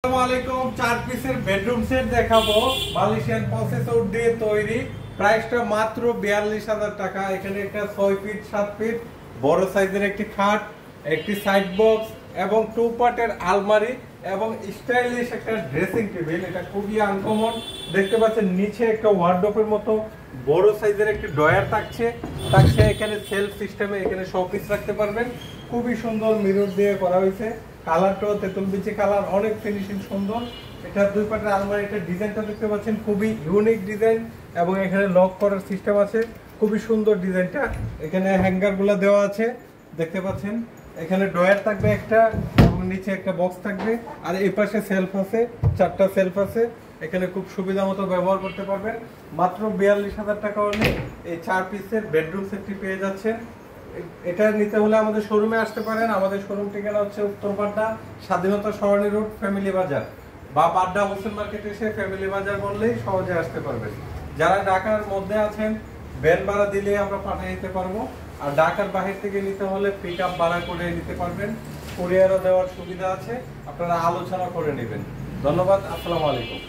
আসসালামু আলাইকুম। 4 পিসের বেডরুম সেট দেখাবো মালয়েশিয়ান প্রসেসর দিয়ে তৈরি। প্রাইসটা মাত্র 42,000 টাকা। এখানে একটা 6 ফিট 7 ফিট বড় সাইজের একটি খাট, একটি সাইড বক্স এবং 2 পার্টের আলমারি এবং স্টাইলিশ একটা ড্রেসিং টেবিল। এটা খুবই আনকমন। দেখতে পাচ্ছেন নিচে একটা ওয়ার্ডরোবের মতো বড় সাইজের একটি ড্রয়ার থাকছে। এখানে সেলফ সিস্টেমে এখানে শোপিস রাখতে পারবেন। খুবই সুন্দর মিরর দিয়ে করা হয়েছে। কালারটাও তেঁতুল বিচি কালার, অনেক ফিনিশিং সুন্দর। এটা 2 পাটের আলমারি, এটা ডিজাইনটা দেখতে পাচ্ছেন খুবই ইউনিক ডিজাইন এবং এখানে লক করার সিস্টেম আছে। খুবই সুন্দর ডিজাইনটা। এখানে হ্যাঙ্গারগুলো দেওয়া আছে দেখতে পাচ্ছেন। এখানে ড্রয়ার থাকবে একটা এবং নিচে একটা বক্স থাকবে। আর এই পাশে সেলফ আছে, 4টা সেলফ আছে। এখানে খুব সুবিধা মতো ব্যবহার করতে পারবেন। মাত্র 42,000 টাকা হলে এই 4 পিসের বেডরুম সেটটি পেয়ে যাচ্ছেন। এটা নিতে হলে আমাদের শোরুমে আসতে পারেন। আমাদের শোরুম ঠিকানা হচ্ছে উত্তর বাড্ডা স্বাধীনতা সরণি রোড, ফ্যামিলি বাজার, বা বাড্ডা হোলসেল মার্কেট এসে ফ্যামিলি বাজার বললেই সহজে আসতে পারবেন। যারা ঢাকার মধ্যে আছেন ভ্যান ভাড়া দিলে আমরা পাঠিয়ে দিতে পারবো। আর ঢাকার বাহির থেকে নিতে হলে পিক আপ ভাড়া করে নিতে পারবেন। কুরিয়ারও দেওয়ার সুবিধা আছে, আপনারা আলোচনা করে নেবেন। ধন্যবাদ। আসসালামু আলাইকুম।